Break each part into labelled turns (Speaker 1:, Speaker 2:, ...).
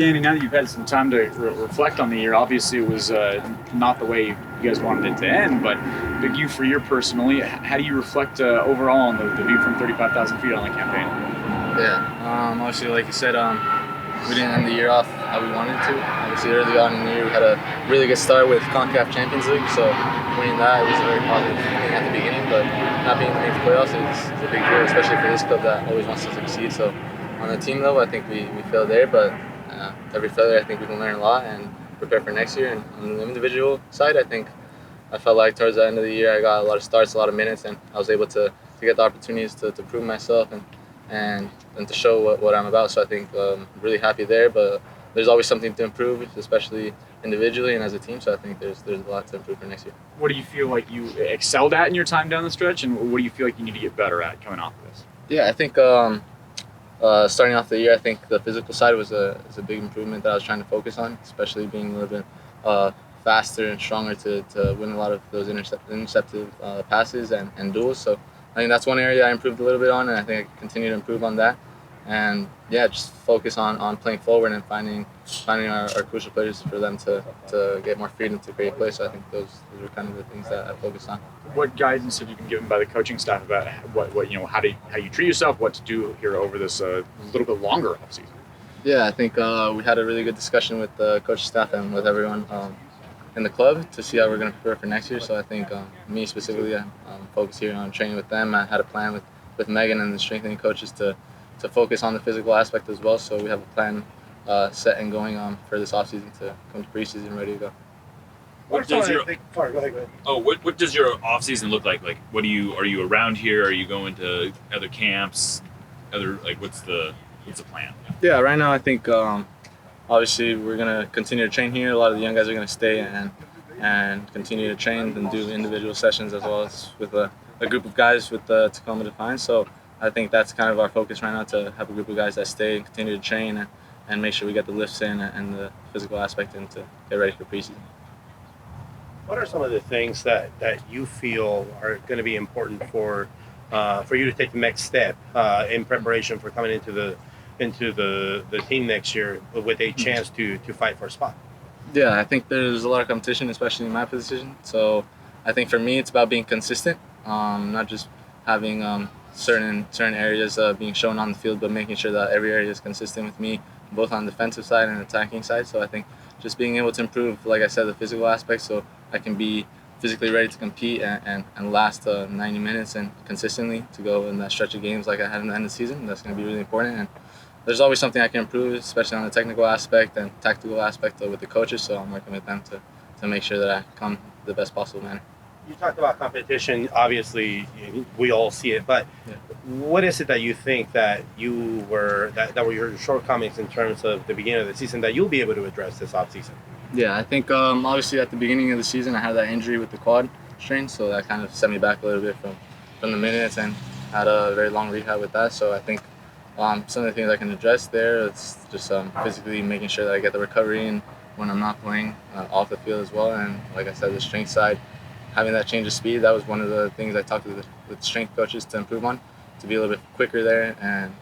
Speaker 1: Danny, now that you've had some time to reflect on the year, obviously it was not the way you guys wanted it to end, but Big U, for you personally, how do you reflect overall on the view from 35,000 feet on the campaign?
Speaker 2: Yeah, obviously, like you said, we didn't end the year off how we wanted to. Obviously, early on in the year, we had a really good start with CONCACAF Champions League, so winning that was a very positive thing at the beginning, but not being in the playoffs is a big deal, especially for this club that always wants to succeed. So on the team level, I think we failed there, but every failure, I think we can learn a lot and prepare for next year. And on the individual side, I felt like towards the end of the year, I got a lot of starts, a lot of minutes, and I was able to get the opportunities to prove myself and to show what I'm about. So I think I'm really happy there, but there's always something to improve, especially individually and as a team. So I think there's a lot to improve for next year.
Speaker 1: What do you feel like you excelled at in your time down the stretch, and what do you feel like you need to get better at coming off of this?
Speaker 2: Yeah, I think starting off the year, I think the physical side was a big improvement that I was trying to focus on, especially being a little bit faster and stronger to win a lot of those interceptive passes and duels. So I think that's one area I improved a little bit on, and I think I can continue to improve on that. And yeah, just focus on playing forward and finding our crucial players for them to get more freedom to create plays. So I think those are kind of the things that I focus on.
Speaker 1: What guidance have you been given by the coaching staff about what how you treat yourself, what to do here over this little bit longer offseason?
Speaker 2: Yeah, I think we had a really good discussion with the coaching staff and with everyone in the club to see how we're going to prepare for next year. So I think me specifically, I'm focused here on training with them. I had a plan with Megan and the strengthening coaches to focus on the physical aspect as well. So we have a plan set and going for this offseason to come to preseason ready to go.
Speaker 3: What does your what does your offseason look like? Like, are you around here? Are you going to other camps? What's the plan?
Speaker 2: Yeah, right now I think obviously we're gonna continue to train here. A lot of the young guys are gonna stay and continue to train and do individual sessions as well as with a group of guys with the Tacoma Defiance. So I think that's kind of our focus right now, to have a group of guys that stay and continue to train and make sure we get the lifts in and the physical aspect in to get ready for preseason.
Speaker 4: What are some of the things that you feel are going to be important for you to take the next step in preparation for coming into the team next year with a chance to fight for a spot?
Speaker 2: Yeah, I think there's a lot of competition, especially in my position. So I think for me, it's about being consistent, not just having certain areas being shown on the field, but making sure that every area is consistent with me, both on the defensive side and attacking side. So I think just being able to improve, like I said, the physical aspect, so I can be physically ready to compete and last 90 minutes and consistently to go in that stretch of games like I had in the end of the season. That's going to be really important. And there's always something I can improve, especially on the technical aspect and tactical aspect with the coaches. So I'm working with them to make sure that I come the best possible manner.
Speaker 4: You talked about competition. Obviously, we all see it. But what is it that you think that were your shortcomings in terms of the beginning of the season that you'll be able to address this offseason?
Speaker 2: Yeah, I think obviously at the beginning of the season I had that injury with the quad strain, so that kind of set me back a little bit from the minutes and had a very long rehab with that. So I think some of the things I can address there, it's just physically making sure that I get the recovery in when I'm not playing off the field as well. And like I said, the strength side, having that change of speed, that was one of the things I talked with strength coaches to improve on, to be a little bit quicker there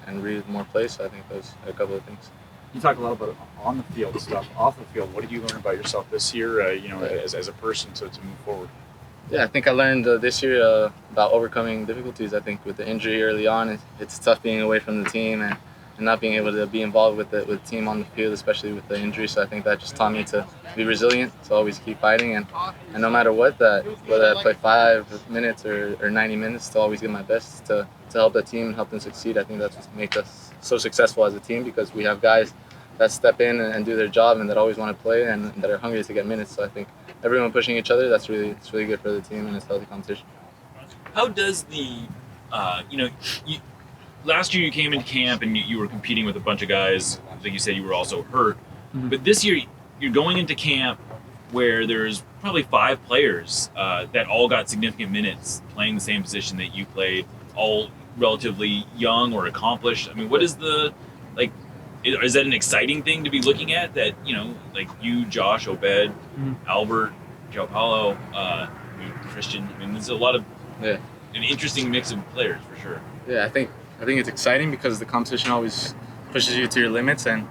Speaker 2: and read more plays. So I think those are a couple of things.
Speaker 1: You talk a lot about on the field stuff. Off the field, what did you learn about yourself this year? As a person to move forward.
Speaker 2: Yeah, I think I learned this year about overcoming difficulties. I think with the injury early on, it's tough being away from the team and not being able to be involved with the team on the field, especially with the injury. So I think that just taught me to be resilient, to always keep fighting, and no matter what, whether I play 5 minutes or 90 minutes, to always give my best to help the team and help them succeed. I think that's what makes us so successful as a team, because we have guys that step in and do their job and that always want to play and that are hungry to get minutes. So I think everyone pushing each other, it's really good for the team and it's healthy competition.
Speaker 3: How does last year you came into camp and you were competing with a bunch of guys, like you said, you were also hurt. Mm-hmm. But this year you're going into camp where there's probably 5 players that all got significant minutes playing the same position that you played, all relatively young or accomplished. I mean, what is is that an exciting thing to be looking at, that, like you, Josh, Obed, Albert, Joe Paulo, Christian? I mean, there's a lot of an interesting mix of players for sure.
Speaker 2: Yeah, I think it's exciting because the competition always pushes you to your limits, and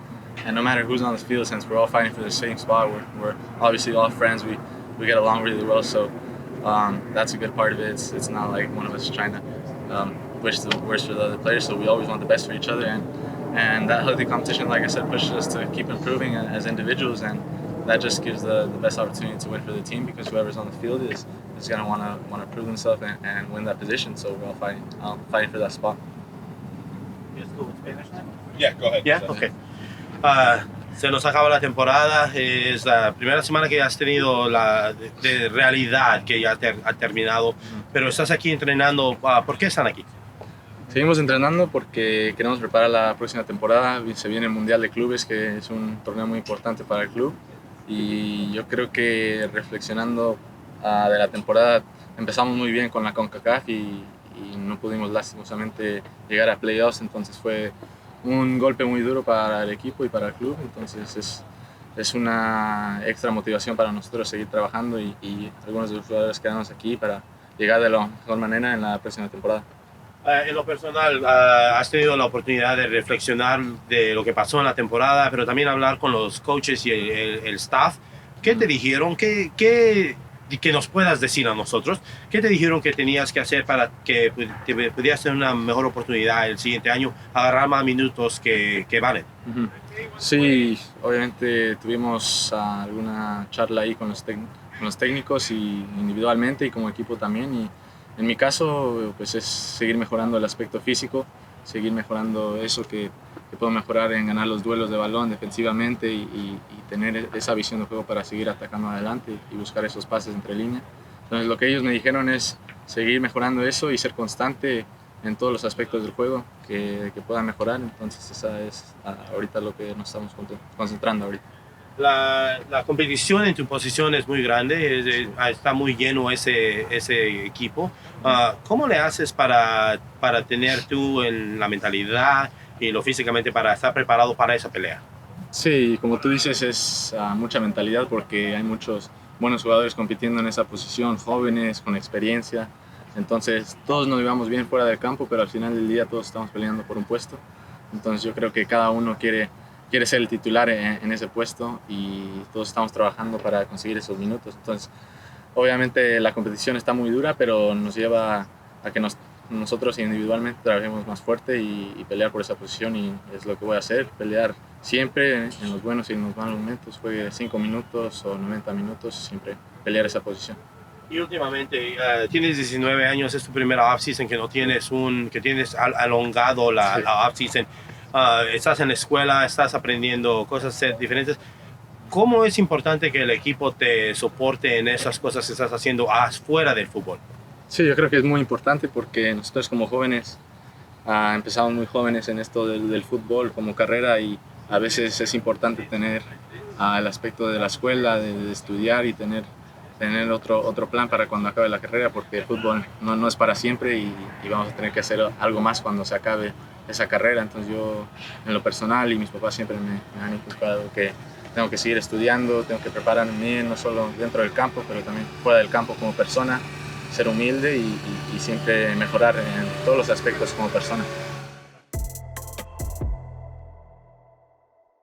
Speaker 2: and no matter who's on the field, since we're all fighting for the same spot, we're obviously all friends. We get along really well, so that's a good part of it. It's not like one of us trying to wish the worst for the other players, so we always want the best for each other, and that healthy competition, like I said, pushes us to keep improving as individuals, and that just gives the best opportunity to win for the team, because whoever's on the field is going to want to prove themselves and win that position, so we're all fighting for that spot.
Speaker 5: Yeah, go ahead.
Speaker 4: Yeah, okay. Se nos acaba la temporada, es la primera semana que has tenido de realidad que ya ha terminado, pero estás aquí entrenando. ¿Por qué están aquí?
Speaker 2: Seguimos entrenando porque queremos preparar la próxima temporada. Se viene el Mundial de Clubes, que es un torneo muy importante para el club, y yo creo que reflexionando de la temporada, empezamos muy bien con la CONCACAF y no pudimos lastimosamente llegar a playoffs, entonces fue un golpe muy duro para el equipo y para el club, entonces es una extra motivación para nosotros seguir trabajando y algunos de los jugadores quedarnos aquí para llegar de la mejor manera en la próxima temporada.
Speaker 4: En lo personal, has tenido la oportunidad de reflexionar de lo que pasó en la temporada, pero también hablar con los coaches y el staff. ¿Qué te dijeron? ¿Qué nos puedas decir a nosotros? ¿Qué te dijeron que tenías que hacer para que te pudieras tener una mejor oportunidad el siguiente año, agarrar más minutos que valen?
Speaker 2: Sí, obviamente tuvimos alguna charla ahí con los técnicos y individualmente y como equipo también, y en mi caso pues es seguir mejorando el aspecto físico, seguir mejorando eso que puedo mejorar en ganar los duelos de balón defensivamente y tener esa visión de juego para seguir atacando adelante y buscar esos pases entre líneas. Entonces lo que ellos me dijeron es seguir mejorando eso y ser constante en todos los aspectos del juego que puedan mejorar. Entonces esa es ahorita lo que nos estamos concentrando ahorita.
Speaker 4: La competición en tu posición es muy grande, está muy lleno ese equipo. ¿Cómo le haces para tener tú en la mentalidad y lo físicamente para estar preparado para esa pelea?
Speaker 2: Sí, como tú dices, es mucha mentalidad porque hay muchos buenos jugadores compitiendo en esa posición, jóvenes, con experiencia. Entonces todos nos llevamos bien fuera del campo, pero al final del día todos estamos peleando por un puesto. Entonces yo creo que cada uno quiere ser el titular en ese puesto y todos estamos trabajando para conseguir esos minutos. Entonces obviamente la competición está muy dura, pero nos lleva a que nosotros individualmente trabajemos más fuerte y pelear por esa posición, y es lo que voy a hacer, pelear siempre en los buenos y en los malos momentos, juegue 5 minutos o 90 minutos, siempre pelear esa posición.
Speaker 4: Y últimamente, tienes 19 años, es tu primera off-season que tienes alongado la off-season. Estás en la escuela, estás aprendiendo cosas diferentes. ¿Cómo es importante que el equipo te soporte en esas cosas que estás haciendo fuera del fútbol?
Speaker 2: Sí, yo creo que es muy importante porque nosotros como jóvenes empezamos muy jóvenes en esto del fútbol como carrera, y a veces es importante tener el aspecto de la escuela, de estudiar y tener otro plan para cuando acabe la carrera, porque el fútbol no es para siempre y vamos a tener que hacer algo más cuando se acabe esa carrera. Entonces yo en lo personal, y mis papás siempre me han inculcado que tengo que seguir estudiando, tengo que prepararme bien, no solo dentro del campo, pero también fuera del campo como persona, ser humilde y siempre mejorar en todos los aspectos como persona.